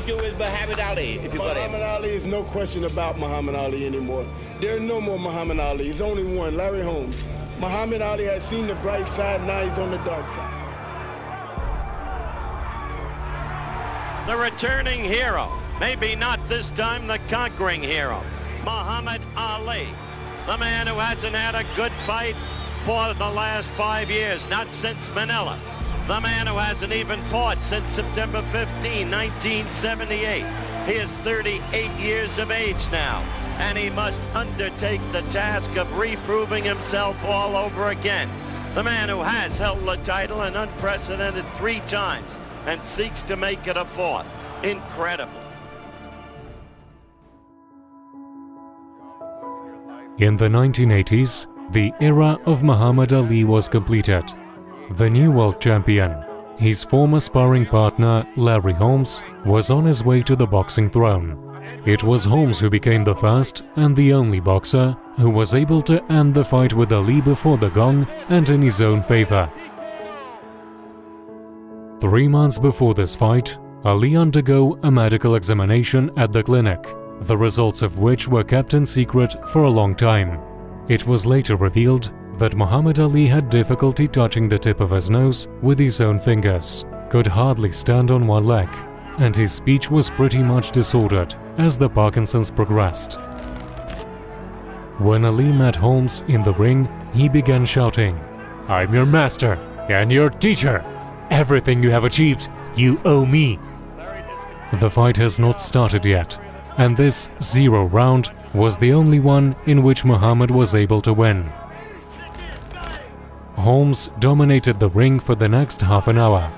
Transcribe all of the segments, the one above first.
you do with Muhammad Ali if you got him? Muhammad Ali is no question about Muhammad Ali anymore. There is no more Muhammad Ali. There's only one, Larry Holmes. Muhammad Ali has seen the bright side, now he's on the dark side. The returning hero, maybe not this time the conquering hero, Muhammad Ali, the man who hasn't had a good fight for the last 5 years, not since Manila. The man who hasn't even fought since September 15, 1978. He is 38 years of age now, and he must undertake the task of reproving himself all over again. The man who has held the title an unprecedented 3 times and seeks to make it a 4th. Incredible. In the 1980s, the era of Muhammad Ali was completed. The new world champion, his former sparring partner Larry Holmes, was on his way to the boxing throne. It was Holmes who became the first and the only boxer who was able to end the fight with Ali before the gong and in his own favor. 3 months before this fight, Ali undergo a medical examination at the clinic, the results of which were kept in secret for a long time. It was later revealed that Muhammad Ali had difficulty touching the tip of his nose with his own fingers, could hardly stand on one leg, and his speech was pretty much disordered as the Parkinson's progressed. When Ali met Holmes in the ring, he began shouting, "I'm your master and your teacher. Everything you have achieved, you owe me." The fight has not started yet, and this 0 round was the only one in which Muhammad was able to win. Holmes dominated the ring for the next half an hour.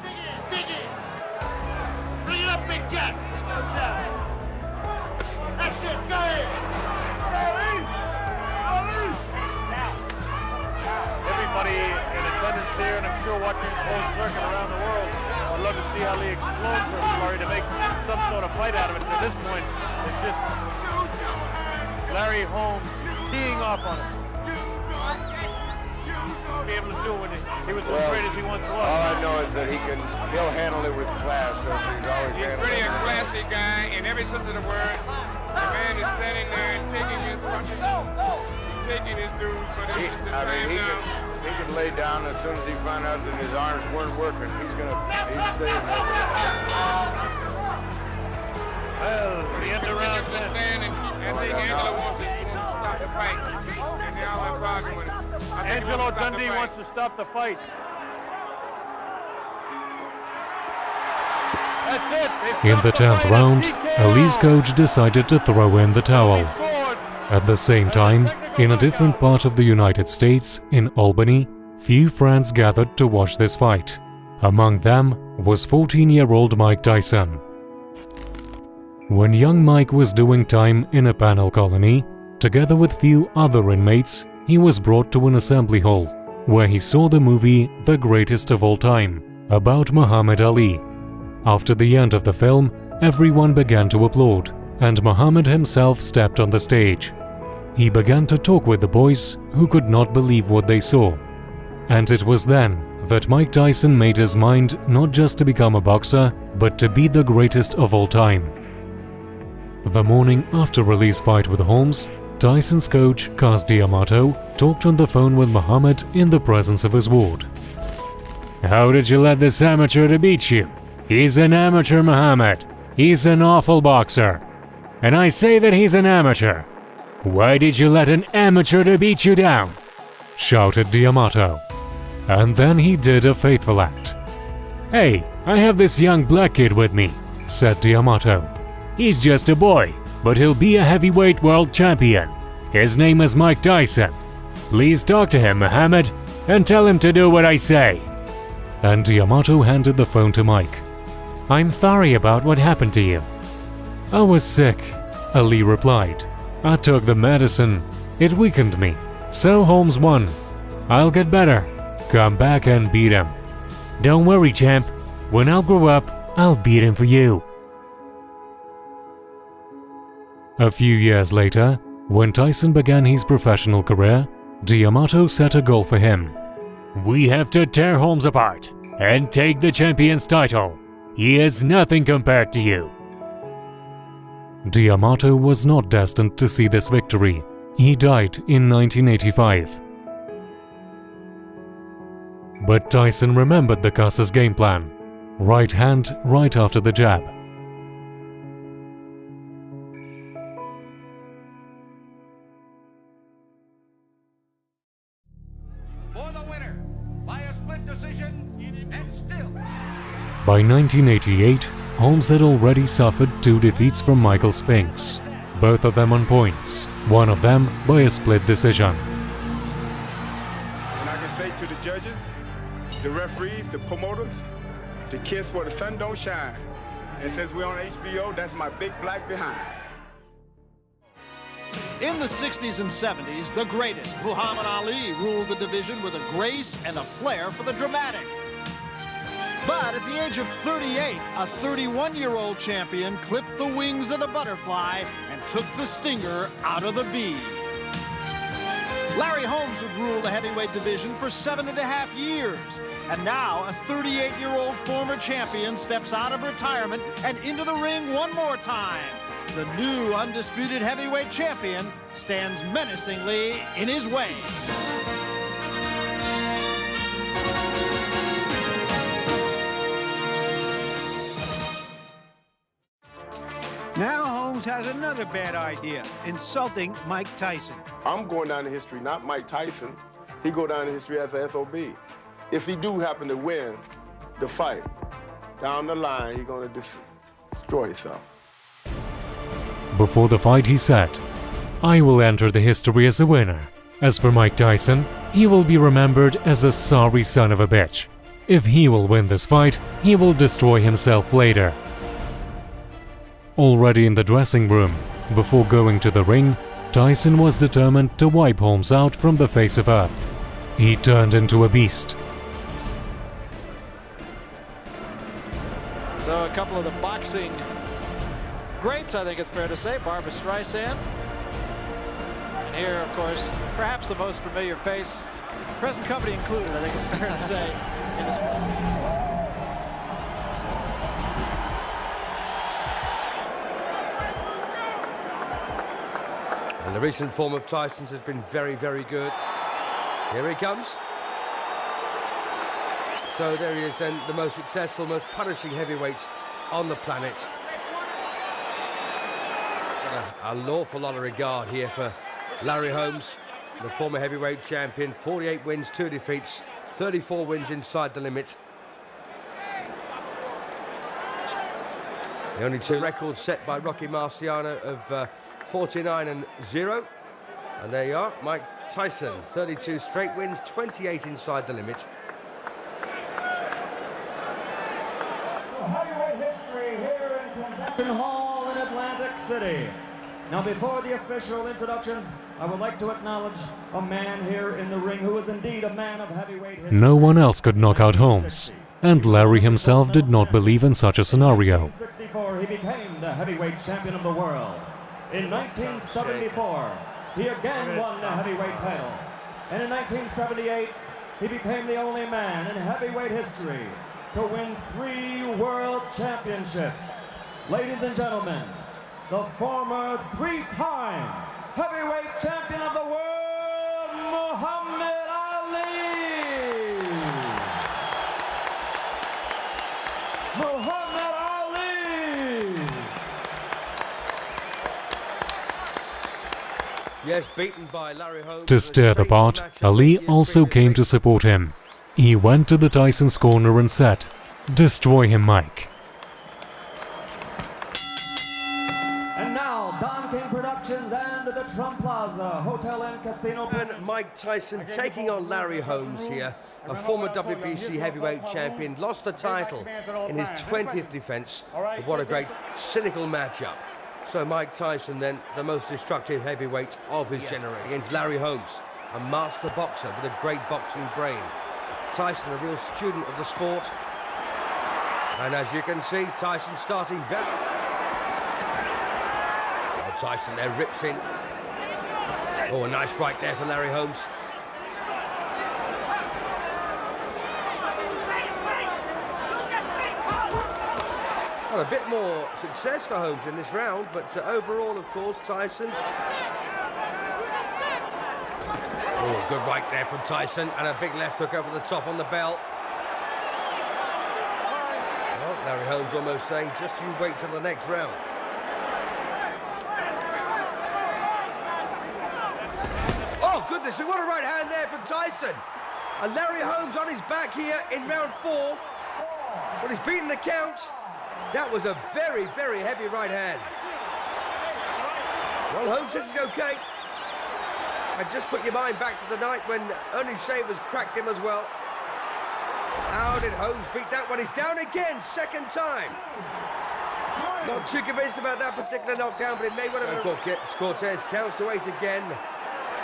Everybody in attendance here, and I'm sure watching closed circuit around the world, would love to see Ali explode for Larry to make some sort of fight out of it. At this point, it's just Larry Holmes teeing off on him. Be able to do when he was as great as he once was. All I know is that he'll handle it with class. So he's always handled Pretty it. a classy guy in every sense of the word. The man is standing there and taking his punches, taking his dues, but it's the time now. He could lay down as soon as he found out that his arms weren't working. He's staying there. Well, the end of round 10. I think Angelo wants to stop the fight, and they all have bargained with it. Angelo Dundee wants to stop the fight. That's it. In the 10th round, Ali's coach decided to throw in the towel. At the same time, in a different part of the United States, in Albany, few friends gathered to watch this fight. Among them was 14-year-old Mike Tyson. When young Mike was doing time in a penal colony, together with few other inmates, he was brought to an assembly hall, where he saw the movie The Greatest of All Time, about Muhammad Ali. After the end of the film, everyone began to applaud, and Muhammad himself stepped on the stage. He began to talk with the boys, who could not believe what they saw. And it was then that Mike Tyson made his mind not just to become a boxer, but to be the greatest of all time. The morning after Ali's fight with Holmes, Tyson's coach, Cas D'Amato, talked on the phone with Muhammad in the presence of his ward. "How did you let this amateur to beat you? He's an amateur, Muhammad. He's an awful boxer. And I say that he's an amateur. Why did you let an amateur to beat you down?" shouted D'Amato. And then he did a faithful act. "Hey, I have this young black kid with me," said D'Amato. "He's just a boy, but he'll be a heavyweight world champion. His name is Mike Tyson. Please talk to him, Muhammad, and tell him to do what I say." And D'Amato handed the phone to Mike. "I'm sorry about what happened to you." "I was sick," Ali replied. "I took the medicine. It weakened me. So Holmes won. I'll get better. Come back and beat him." "Don't worry, champ. When I'll grow up, I'll beat him for you." A few years later, when Tyson began his professional career, D'Amato set a goal for him. "We have to tear Holmes apart and take the champion's title. He is nothing compared to you." D'Amato was not destined to see this victory. He died in 1985. But Tyson remembered the Cuss's game plan. Right hand right after the jab. For the winner, by a split decision, and still. By 1988, Holmes had already suffered 2 defeats from Michael Spinks, both of them on points, one of them by a split decision. And I can say to the judges, the referees, the promoters, to kiss where the sun don't shine. And since we're on HBO, that's my big black behind. In the 60s and 70s, the greatest, Muhammad Ali, ruled the division with a grace and a flair for the dramatic. But at the age of 38, a 31-year-old champion clipped the wings of the butterfly and took the stinger out of the bee. Larry Holmes would rule the heavyweight division for 7.5 years. And now, a 38-year-old former champion steps out of retirement and into the ring one more time. The new undisputed heavyweight champion stands menacingly in his way. Now Holmes has another bad idea, insulting Mike Tyson. I'm going down in history, not Mike Tyson. He go down in history as the SOB. If he do happen to win the fight, down the line, he's going to destroy himself. Before the fight, he said, "I will enter the history as a winner. As for Mike Tyson, he will be remembered as a sorry son of a bitch. If he will win this fight, he will destroy himself later." Already in the dressing room, before going to the ring, Tyson was determined to wipe Holmes out from the face of earth. He turned into a beast. So a couple of the boxing greats, I think it's fair to say, Barbra Streisand. And here, of course, perhaps the most familiar face, present company included, I think it's fair to say, in this And the recent form of Tyson's has been very, very good. Here he comes. So there he is then, the most successful, most punishing heavyweight on the planet. Got an awful lot of regard here for Larry Holmes, the former heavyweight champion. 48 wins, 2 defeats, 34 wins inside the limit. The only 2 records set by Rocky Marciano of 49-0. And there you are, Mike Tyson, 32 straight wins, 28 inside the limit. Heavyweight history here in Convention Hall in Atlantic City. Now, before the official introductions, I would like to acknowledge a man here in the ring who is indeed a man of heavyweight history. No one else could knock out Holmes, and Larry himself did not believe in such a scenario. In 1964, he became the heavyweight champion of the world. In 1974, he again won the heavyweight title. And in 1978, he became the only man in heavyweight history to win 3 world championships. Ladies and gentlemen, the former 3-time heavyweight champion of the world, Muhammad Ali! Muhammad Ali! Yes, beaten by Larry Holmes. To stir the pot, Ali also came to support him. He went to the Tyson's corner and said, "Destroy him, Mike." And now, Don King Productions and the Trump Plaza Hotel and Casino. And Mike Tyson taking on Larry Holmes here, a former WBC heavyweight champion, lost the title in his 20th defense. But what a great cynical matchup. So Mike Tyson then, the most destructive heavyweight of his generation, against Larry Holmes, a master boxer with a great boxing brain. Tyson, a real student of the sport. And as you can see, Tyson starting very... Oh, Tyson there rips in. Oh, a nice right there for Larry Holmes. What a bit more success for Holmes in this round, but overall, of course, Tyson's... Oh, good right there from Tyson, and a big left hook over the top on the bell. Well, Larry Holmes almost saying, just you wait till the next round. Oh, goodness me, what a right hand there from Tyson. And Larry Holmes on his back here in round 4. But he's beaten the count. That was a very, very heavy right hand. Well, Holmes says he's okay. I just put your mind back to the night when Ernie Shavers cracked him as well. How did Holmes beat that one? He's down again, second time. Not too convinced about that particular knockdown, but it may well have been. Cortez counts to 8 again.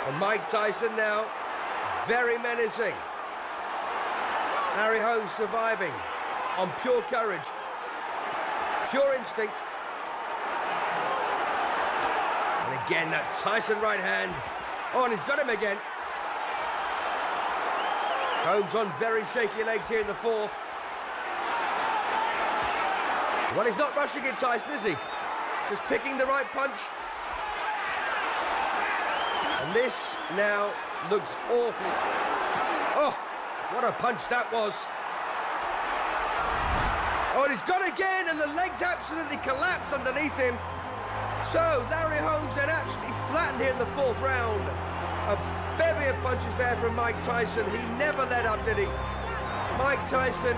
And Mike Tyson now, very menacing. Larry Holmes surviving on pure courage, pure instinct. And again, that Tyson right hand. Oh, and he's got him again. Holmes on very shaky legs here in the 4th. Well, he's not rushing it, Tyson, is he? Just picking the right punch. And this now looks awfully... Oh, what a punch that was. Oh, and he's got again, and the legs absolutely collapse underneath him. So, Larry Holmes then absolutely flattened here in the 4th round. A bevy of punches there from Mike Tyson. He never let up, did he? Mike Tyson,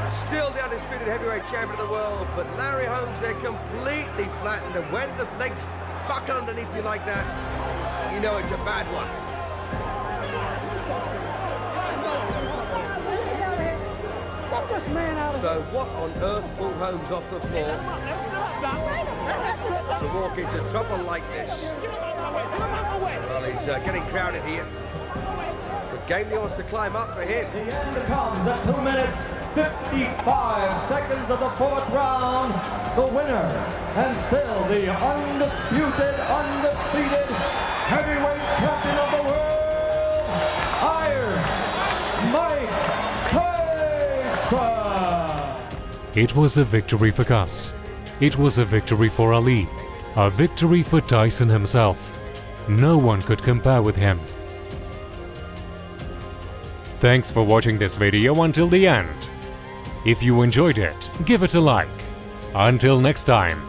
still the undisputed heavyweight champion of the world, but Larry Holmes there completely flattened. And when the legs buckle underneath you like that, you know it's a bad one. So what on earth pulled Holmes off the floor to walk into trouble like this? Well, he's getting crowded here. The game wants to climb up for him. The end comes at 2 minutes, 55 seconds of the 4th round. The winner, and still the undisputed, undefeated heavyweight champion of the world, Iron Mike Tyson. It was a victory for Gus. It was a victory for Ali. A victory for Tyson himself. No one could compare with him. Thanks for watching this video until the end. If you enjoyed it, give it a like. Until next time.